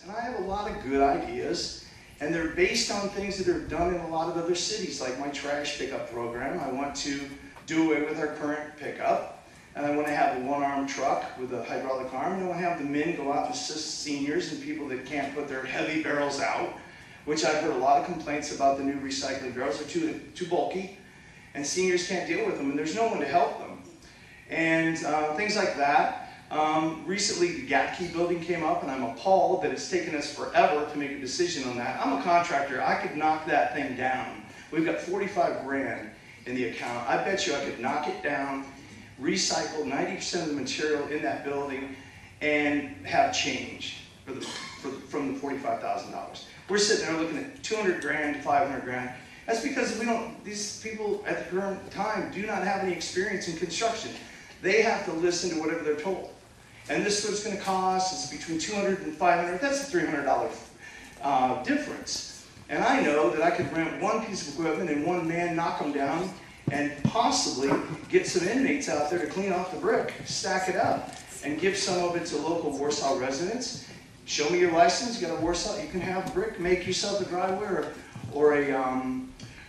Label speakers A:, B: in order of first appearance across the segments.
A: And I have a lot of good ideas, and they're based on things that are done in a lot of other cities, like my trash pickup program. I want to do away with our current pickup, and I want to have a one-arm truck with a hydraulic arm, and I want to have the men go out and assist seniors and people that can't put their heavy barrels out, which I've heard a lot of complaints about the new recycling barrels. They're too bulky, and seniors can't deal with them, and there's no one to help them. And things like that. Recently, the Gatke building came up, and I'm appalled that it's taken us forever to make a decision on that. I'm a contractor. I could knock that thing down. We've got 45 grand in the account. I bet you I could knock it down, recycle 90% of the material in that building, and have change from the $45,000. We're sitting there looking at 200 grand to 500 grand. That's because these people at the current time do not have any experience in construction. They have to listen to whatever they're told. And this is what it's going to cost. It's between $200 and $500. That's a $300 difference. And I know that I could rent one piece of equipment and one man knock them down and possibly get some inmates out there to clean off the brick, stack it up, and give some of it to local Warsaw residents. Show me your license. You got a Warsaw. You can have brick. Make yourself a driveway or a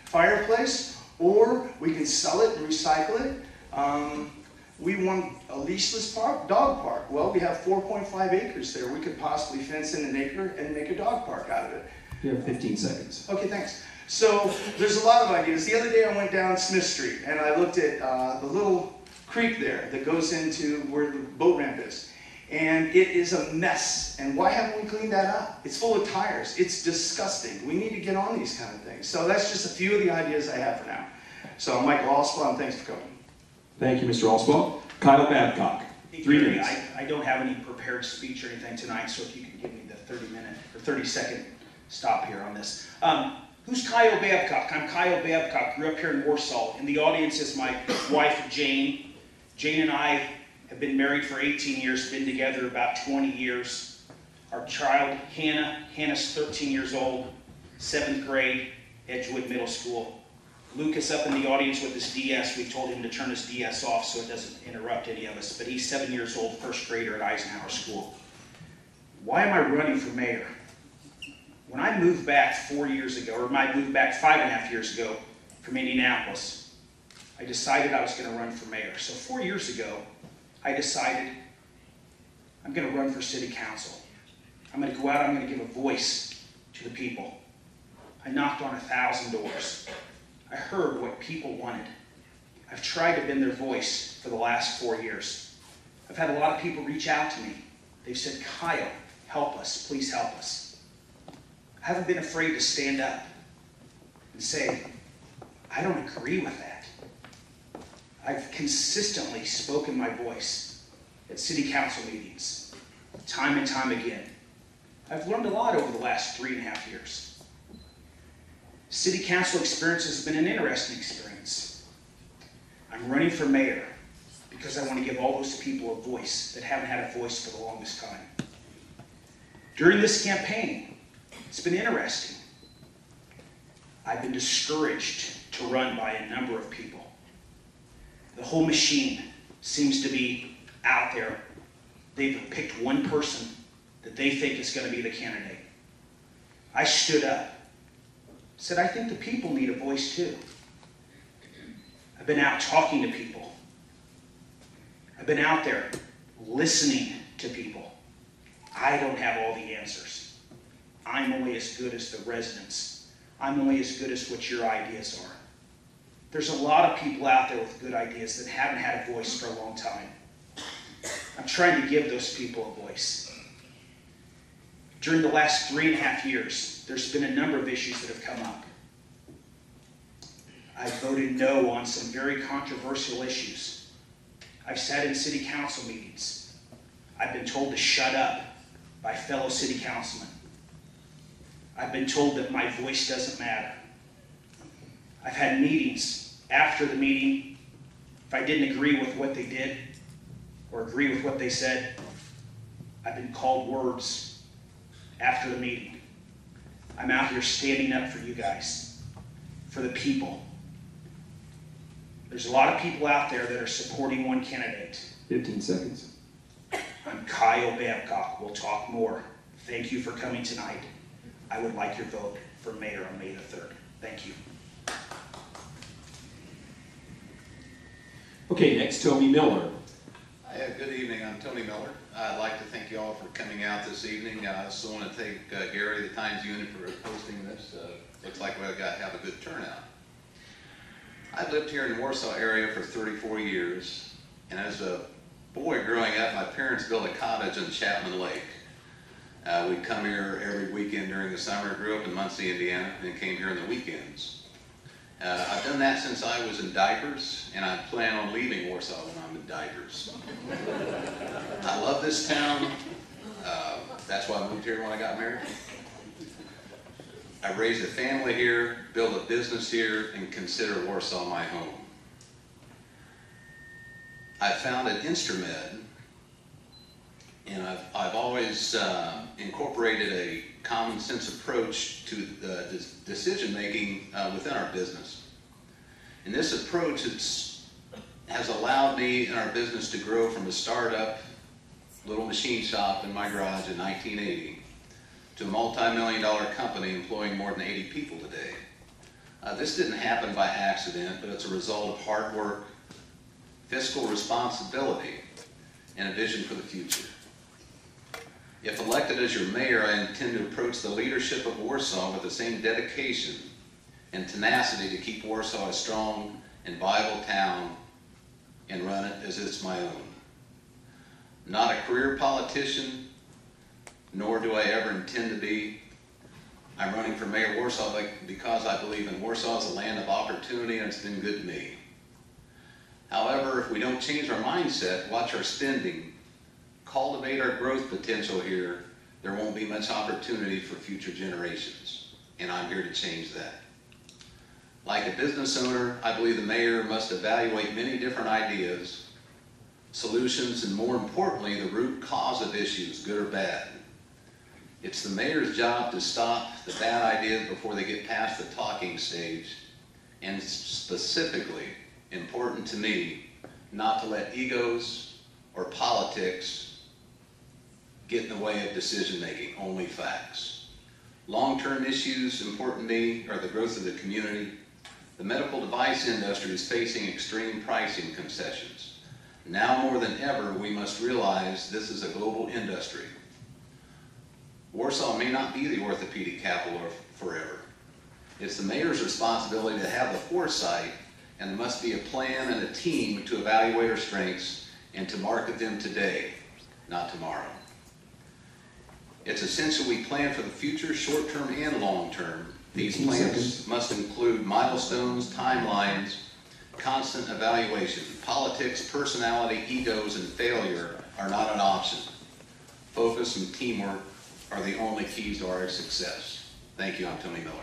A: fireplace, or we can sell it and recycle it. We want a leashless dog park. Well, we have 4.5 acres there. We could possibly fence in an acre and make a dog park out of it.
B: You have 15 seconds.
A: Okay, thanks. So there's a lot of ideas. The other day I went down Smith Street and I looked at the little creek there that goes into where the boat ramp is. And it is a mess. And why haven't we cleaned that up? It's full of tires. It's disgusting. We need to get on these kind of things. So that's just a few of the ideas I have for now. So I'm Michael Allspaw, and thanks for coming.
B: Thank you, Mr. Allspaw. Kyle Babcock, 3 minutes.
C: I don't have any prepared speech or anything tonight, so if you could give me the 30-minute or 30-second stop here on this. Who's Kyle Babcock? I'm Kyle Babcock, grew up here in Warsaw. In the audience is my wife, Jane. Jane and I have been married for 18 years, been together about 20 years. Our child, Hannah's 13 years old, 7th grade, Edgewood Middle School. Lucas up in the audience with his DS. We told him to turn his DS off so it doesn't interrupt any of us, but he's 7 years old, 1st grader at Eisenhower School. Why am I running for mayor? When I moved back 4 years ago, or I moved back 5.5 years ago from Indianapolis, I decided I was going to run for mayor. So 4 years ago, I decided I'm going to run for city council. I'm going to go out, I'm going to give a voice to the people. I knocked on 1,000 doors. I heard what people wanted. I've tried to bend their voice for the last 4 years. I've had a lot of people reach out to me. They've said, Kyle, help us, please help us. I haven't been afraid to stand up and say, I don't agree with that. I've consistently spoken my voice at city council meetings, time and time again. I've learned a lot over the last 3.5 years. City council experience has been an interesting experience. I'm running for mayor because I want to give all those people a voice that haven't had a voice for the longest time. During this campaign, it's been interesting. I've been discouraged to run by a number of people. The whole machine seems to be out there. They've picked one person that they think is going to be the candidate. I stood up, said, I think the people need a voice too. I've been out talking to people. I've been out there listening to people. I don't have all the answers. I'm only as good as the residents. I'm only as good as what your ideas are. There's a lot of people out there with good ideas that haven't had a voice for a long time. I'm trying to give those people a voice. During the last 3.5 years, there's been a number of issues that have come up. I voted no on some very controversial issues. I've sat in city council meetings. I've been told to shut up by fellow city councilmen. I've been told that my voice doesn't matter. I've had meetings. After the meeting, if I didn't agree with what they did or agree with what they said, I've been called words after the meeting. I'm out here standing up for you guys, for the people. There's a lot of people out there that are supporting one candidate.
B: 15 seconds.
C: I'm Kyle Babcock. We'll talk more. Thank you for coming tonight. I would like your vote for mayor on May the 3rd. Thank you.
B: Okay, next, Tony Miller.
D: Good evening, I'm Tony Miller. I'd like to thank you all for coming out this evening. I also want to thank Gary, the Times Unit, for hosting this. Looks like we've got to have a good turnout. I've lived here in the Warsaw area for 34 years, and as a boy growing up, my parents built a cottage on Chapman Lake. We'd come here every weekend during the summer. Grew up in Muncie, Indiana, and came here on the weekends. I've done that since I was in diapers, and I plan on leaving Warsaw when I'm in diapers. I love this town. That's why I moved here when I got married. I raised a family here, built a business here, and consider Warsaw my home. I founded Instrumed, and I've always incorporated a common sense approach to the decision making within our business. And this approach has allowed me and our business to grow from a startup little machine shop in my garage in 1980 to a multi-million-dollar company employing more than 80 people today. This didn't happen by accident, but it's a result of hard work, fiscal responsibility, and a vision for the future. If elected as your mayor, I intend to approach the leadership of Warsaw with the same dedication and tenacity to keep Warsaw a strong and viable town and run it as it's my own. Not a career politician, nor do I ever intend to be. I'm running for mayor of Warsaw because I believe in Warsaw as a land of opportunity, and it's been good to me. However, if we don't change our mindset, watch our spending, cultivate our growth potential here, there won't be much opportunity for future generations, and I'm here to change that. Like a business owner, I believe the mayor must evaluate many different ideas, solutions, and more importantly, the root cause of issues, good or bad. It's the mayor's job to stop the bad ideas before they get past the talking stage, and specifically, important to me, not to let egos or politics get in the way of decision making, only facts. Long-term issues important to me are the growth of the community. The medical device industry is facing extreme pricing concessions. Now more than ever, we must realize this is a global industry. Warsaw may not be the orthopedic capital forever. It's the mayor's responsibility to have the foresight, and there must be a plan and a team to evaluate our strengths and to market them today, not tomorrow. It's essential we plan for the future, short-term and long-term. These plans must include milestones, timelines, constant evaluation. Politics, personality, egos, and failure are not an option. Focus and teamwork are the only keys to our success. Thank you, I'm Tony Miller.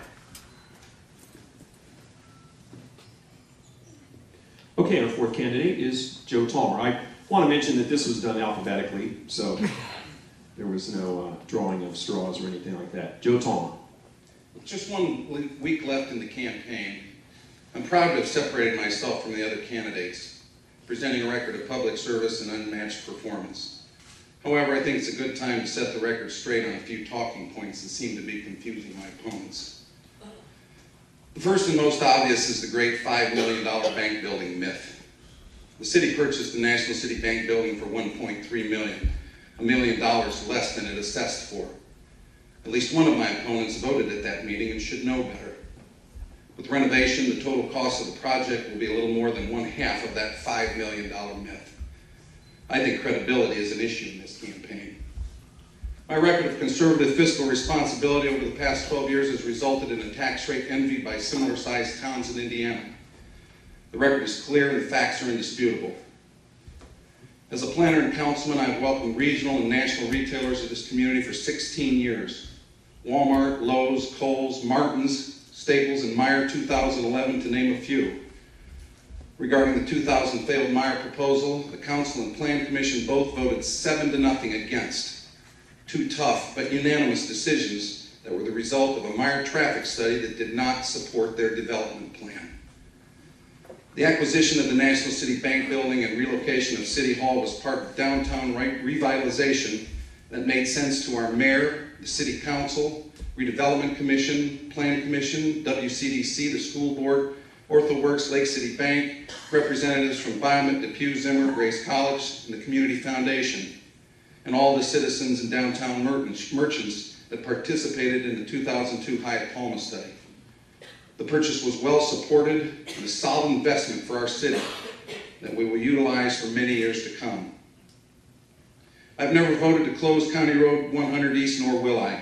B: Okay, our fourth candidate is Joe Talmer. I want to mention that this was done alphabetically, so there was no drawing of straws or anything like that. Joe Talmer.
E: Just 1 week left in the campaign. I'm proud to have separated myself from the other candidates, presenting a record of public service and unmatched performance. However, I think it's a good time to set the record straight on a few talking points that seem to be confusing my opponents. The first and most obvious is the great $5 million bank building myth. The city purchased the National City Bank building for $1.3 million, $1 million less than it assessed for. At least one of my opponents voted at that meeting and should know better. With renovation, the total cost of the project will be a little more than 1/2 of that $5 million myth. I think credibility is an issue in this campaign. My record of conservative fiscal responsibility over the past 12 years has resulted in a tax rate envied by similar-sized towns in Indiana. The record is clear and the facts are indisputable. As a planner and councilman, I've welcomed regional and national retailers of this community for 16 years. Walmart, Lowe's, Kohl's, Martin's, Staples, and Meijer 2011, to name a few. Regarding the 2000 failed Meijer proposal, the Council and Plan Commission both voted 7-0 against. Two tough but unanimous decisions that were the result of a Meijer traffic study that did not support their development plan. The acquisition of the National City Bank building and relocation of City Hall was part of downtown revitalization that made sense to our mayor, the city council, redevelopment commission, plan commission, WCDC, the school board, OrthoWorks, Lake City Bank, representatives from Biomet, Depew, Zimmer, Grace College, and the Community Foundation, and all the citizens and downtown merchants that participated in the 2002 Hyatt Palma study. The purchase was well supported and a solid investment for our city that we will utilize for many years to come. I've never voted to close County Road 100 East, nor will I.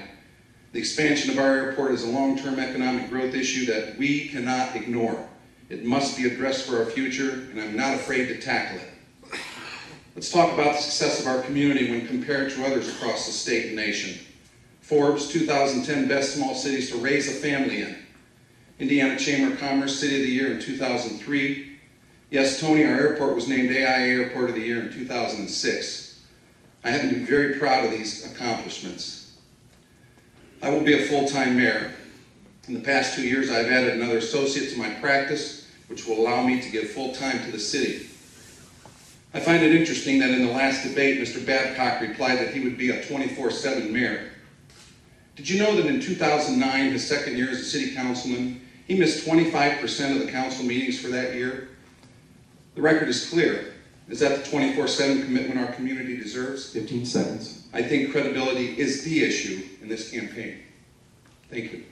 E: The expansion of our airport is a long-term economic growth issue that we cannot ignore. It must be addressed for our future, and I'm not afraid to tackle it. Let's talk about the success of our community when compared to others across the state and nation. Forbes 2010 Best Small Cities to Raise a Family In. Indiana Chamber of Commerce City of the Year in 2003. Yes, Tony, our airport was named AIA Airport of the Year in 2006. I happen to be very proud of these accomplishments. I will be a full-time mayor. In the past 2 years, I've added another associate to my practice, which will allow me to give full time to the city. I find it interesting that in the last debate, Mr. Babcock replied that he would be a 24/7 mayor. Did you know that in 2009, his second year as a city councilman, he missed 25% of the council meetings for that year? The record is clear. Is that the 24/7 commitment our community deserves?
B: 15 seconds.
E: I think credibility is the issue in this campaign. Thank you.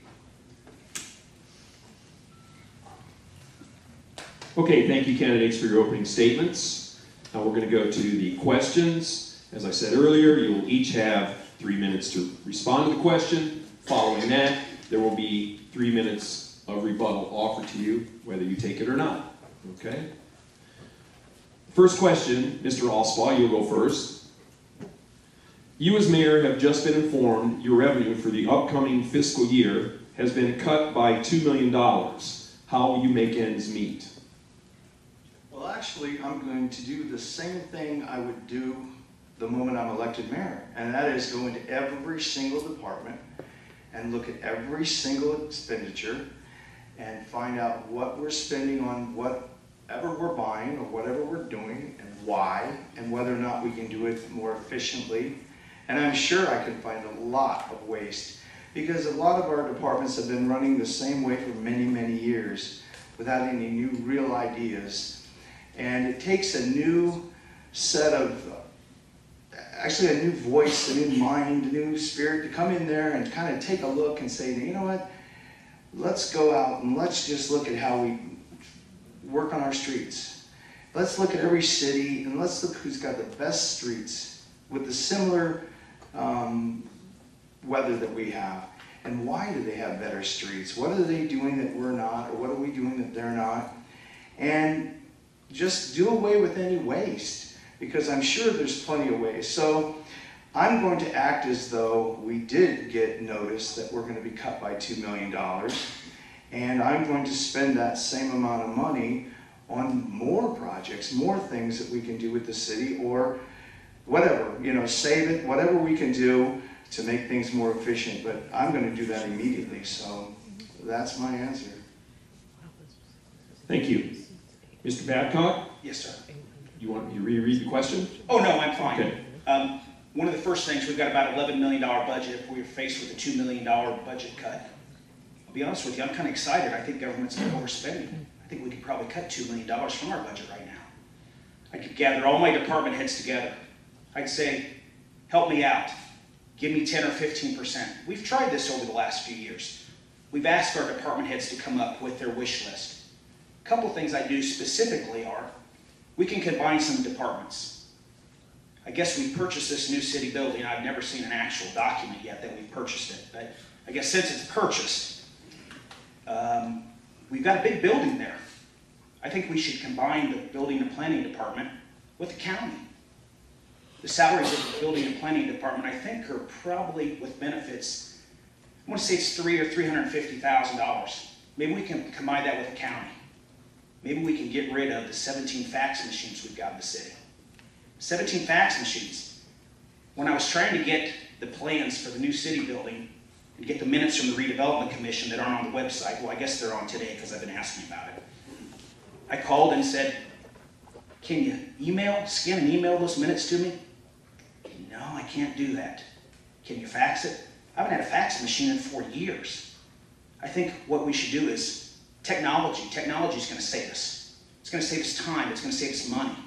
B: Okay, thank you, candidates, for your opening statements. Now we're going to go to the questions. As I said earlier, you will each have 3 minutes to respond to the question. Following that, there will be 3 minutes of rebuttal offered to you, whether you take it or not. Okay? First question, Mr. Allspaw, you'll go first. You as mayor have just been informed your revenue for the upcoming fiscal year has been cut by $2 million. How will you make ends meet?
A: Well, actually, I'm going to do the same thing I would do the moment I'm elected mayor, and that is go into every single department and look at every single expenditure and find out what we're spending on whatever we're buying or whatever we're doing and why, and whether or not we can do it more efficiently. And I'm sure I can find a lot of waste, because a lot of our departments have been running the same way for many, many years without any new real ideas. And it takes a new set of, actually a new voice, a new mind, a new spirit to come in there and kind of take a look and say, you know what, let's go out and let's just look at how we work on our streets. Let's look at every city and let's look who's got the best streets with the similar weather that we have. And why do they have better streets? What are they doing that we're not, or what are we doing that they're not? And just do away with any waste, because I'm sure there's plenty of waste. So I'm going to act as though we did get notice that we're going to be cut by $2 million, and I'm going to spend that same amount of money on more projects, more things that we can do with the city, or whatever, save it, whatever we can do to make things more efficient. But I'm going to do that immediately, so that's my answer.
B: Thank you. Mr. Babcock,
C: Yes, sir.
B: you want me to reread the question?
C: Oh, no, I'm fine.
B: Okay.
C: One of the first things, we've got about $11 million budget. If we were faced with a $2 million budget cut, I'll be honest with you, I'm kind of excited. I think government's overspending. I think we could probably cut $2 million from our budget right now. I could gather all my department heads together. I'd say, help me out. Give me 10 or 15%. We've tried this over the last few years. We've asked our department heads to come up with their wish list. A couple things I do specifically are, we can combine some departments. I guess we purchased this new city building. I've never seen an actual document yet that we purchased it, but I guess since it's purchased, we've got a big building there. I think we should combine the building and planning department with the county. The salaries of the building and planning department, I think, are probably, with benefits, I want to say it's $300,000 or $350,000. Maybe we can combine that with the county. Maybe we can get rid of the 17 fax machines we've got in the city. 17 fax machines. When I was trying to get the plans for the new city building and get the minutes from the redevelopment commission that aren't on the website, well, I guess they're on today because I've been asking about it. I called and said, can you scan and email those minutes to me? No. No, I can't do that. Can you fax it? I haven't had a fax machine in 4 years. I think what we should do is technology. Technology is going to save us. It's going to save us time. It's going to save us money.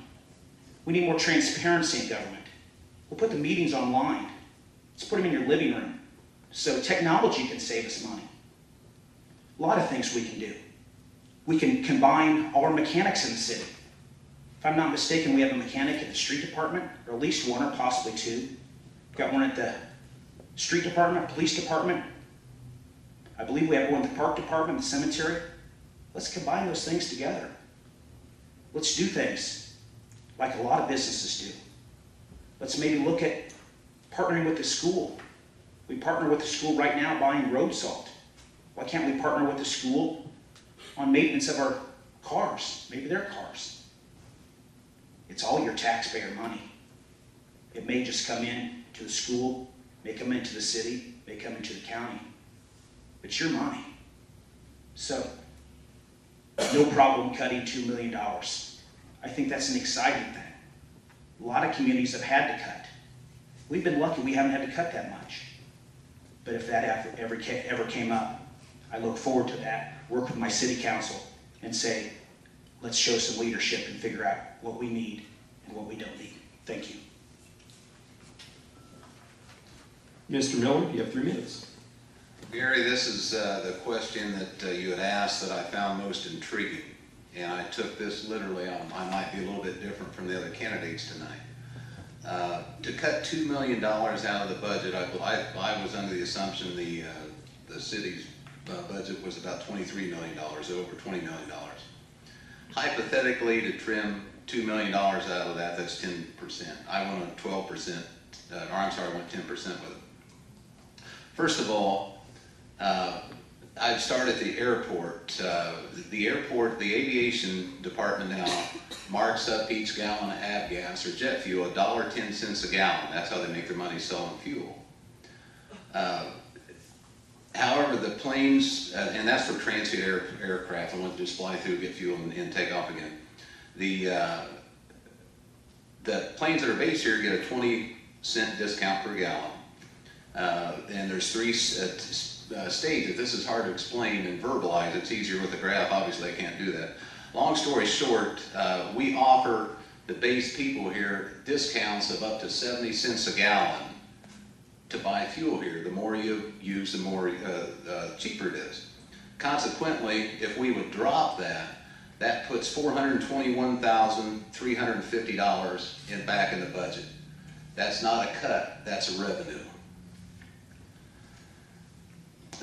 C: We need more transparency in government. We'll put the meetings online. Let's put them in your living room. So technology can save us money. A lot of things we can do. We can combine all our mechanics in the city. If I'm not mistaken, we have a mechanic at the street department, or at least one or possibly two. We've got one at the street department, police department. I believe we have one at the park department, the cemetery. Let's combine those things together. Let's do things like a lot of businesses do. Let's maybe look at partnering with the school. We partner with the school right now buying road salt. Why can't we partner with the school on maintenance of our cars, maybe their cars? It's all your taxpayer money. It may just come in to the school, may come into the city, may come into the county. It's your money. So, no problem cutting $2 million. I think that's an exciting thing. A lot of communities have had to cut. We've been lucky we haven't had to cut that much. But if that ever came up, I look forward to that, work with my city council and say, let's show some leadership and figure out what we need and what we don't need. Thank you.
B: Mr. Miller, you have 3 minutes.
D: Gary, this is the question that you had asked that I found most intriguing. And I took this literally on. I might be a little bit different from the other candidates tonight. To cut $2 million out of the budget, I was under the assumption the city's budget was about $23 million, over $20 million. Hypothetically, to trim $2 million out of that, that's 10%. I went on 12%, or I'm sorry, I went 10% with it. First of all, I've started the airport. The aviation department now marks up each gallon of avgas or jet fuel $1.10 a gallon. That's how they make their money selling fuel. However, the planes, and that's for transient aircraft, the ones that just fly through, get fuel, and take off again. The planes that are based here get a 20-cent discount per gallon. And there's 3 stages. This is hard to explain and verbalize. It's easier with a graph. Obviously, I can't do that. Long story short, we offer the base people here discounts of up to 70 cents a gallon to buy fuel here. The more you use, the more cheaper it is. Consequently, if we would drop that, that puts $421,350 back in the budget. That's not a cut, that's a revenue.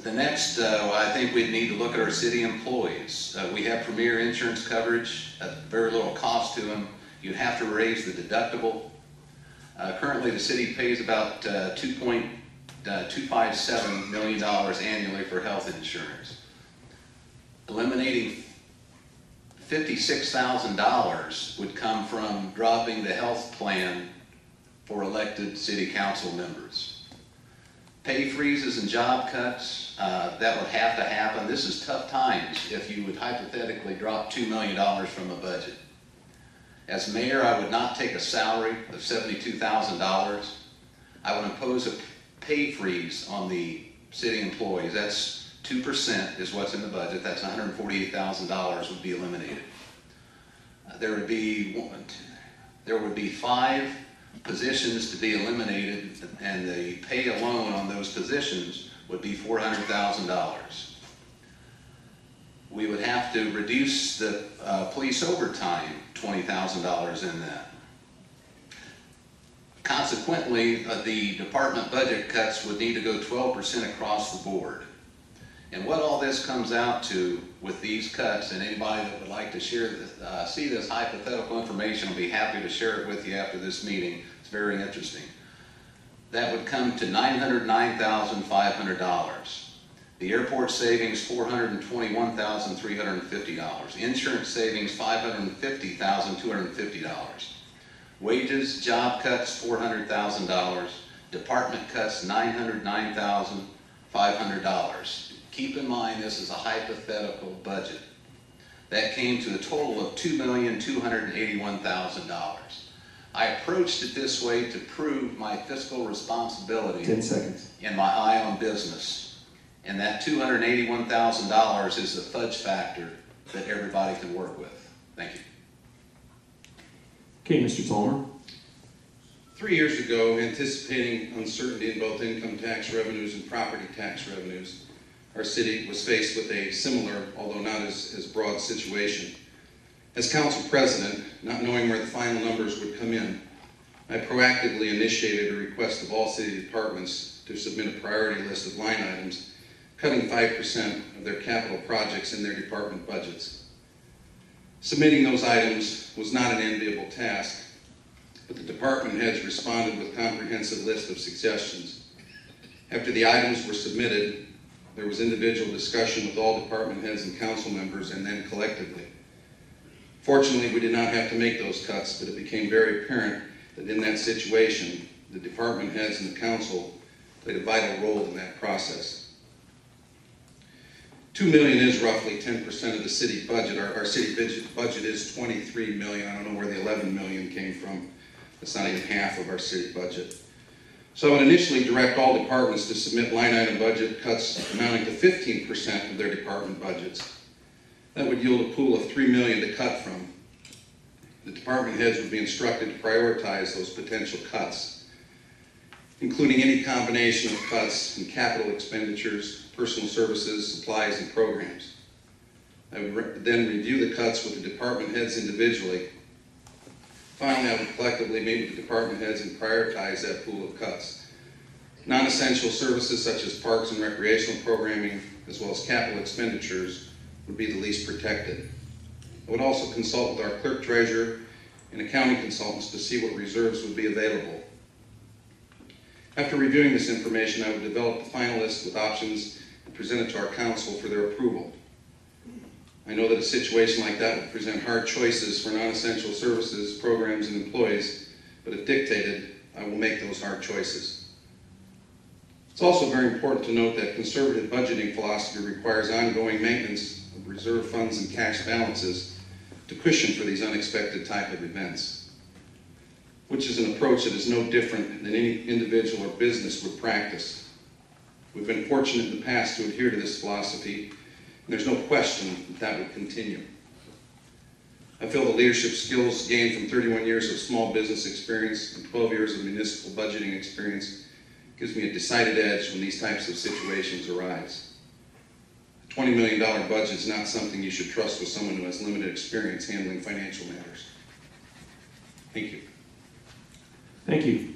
D: The next, I think we'd need to look at our city employees. We have premier insurance coverage at very little cost to them. You'd have to raise the deductible. Currently, the city pays about $2.257 million annually for health insurance. Eliminating $56,000 would come from dropping the health plan for elected city council members. Pay freezes and job cuts, that would have to happen. This is tough times if you would hypothetically drop $2 million from a budget. As mayor, I would not take a salary of $72,000. I would impose a pay freeze on the city employees. That's 2% is what's in the budget. That's $148,000 would be eliminated. There would be 5 positions to be eliminated, and the pay alone on those positions would be $400,000. We would have to reduce the police overtime, $20,000 in that. Consequently, the department budget cuts would need to go 12% across the board. And what all this comes out to with these cuts, and anybody that would like to share this, see this hypothetical information, I'll be happy to share it with you after this meeting. It's very interesting. That would come to $909,500. The airport savings, $421,350. Insurance savings, $550,250. Wages, job cuts, $400,000. Department cuts, $909,500. Keep in mind, this is a hypothetical budget. That came to a total of $2,281,000. I approached it this way to prove my fiscal responsibility
B: 10 seconds.
D: and my eye on business. And that $281,000 is the fudge factor that everybody can work with. Thank you.
B: Okay, Mr. Tolmer.
E: 3 years ago, anticipating uncertainty in both income tax revenues and property tax revenues, our city was faced with a similar, although not as broad, situation. As council president, not knowing where the final numbers would come in, I proactively initiated a request of all city departments to submit a priority list of line items, cutting 5% of their capital projects in their department budgets. Submitting those items was not an enviable task, but the department heads responded with a comprehensive list of suggestions. After the items were submitted, there was individual discussion with all department heads and council members, and then collectively. Fortunately, we did not have to make those cuts, but it became very apparent that in that situation, the department heads and the council played a vital role in that process. $2 million is roughly 10% of the city budget. Our city budget is $23 million. I don't know where the $11 million came from. That's not even half of our city budget. So I would initially direct all departments to submit line item budget cuts amounting to 15% of their department budgets. That would yield a pool of $3 million to cut from. The department heads would be instructed to prioritize those potential cuts, including any combination of cuts in capital expenditures, personal services, supplies, and programs. I would then review the cuts with the department heads individually. Finally, I would collectively meet with the department heads and prioritize that pool of cuts. Non-essential services such as parks and recreational programming, as well as capital expenditures, would be the least protected. I would also consult with our clerk treasurer and accounting consultants to see what reserves would be available. After reviewing this information, I would develop the final list with options and present it to our council for their approval. I know that a situation like that would present hard choices for non-essential services, programs, and employees, but if dictated, I will make those hard choices. It's also very important to note that conservative budgeting philosophy requires ongoing maintenance of reserve funds and cash balances to cushion for these unexpected type of events, which is an approach that is no different than any individual or business would practice. We've been fortunate in the past to adhere to this philosophy, and there's no question that that would continue. I feel the leadership skills gained from 31 years of small business experience and 12 years of municipal budgeting experience gives me a decided edge when these types of situations arise. A $20 million budget is not something you should trust with someone who has limited experience handling financial matters. Thank you.
B: Thank you.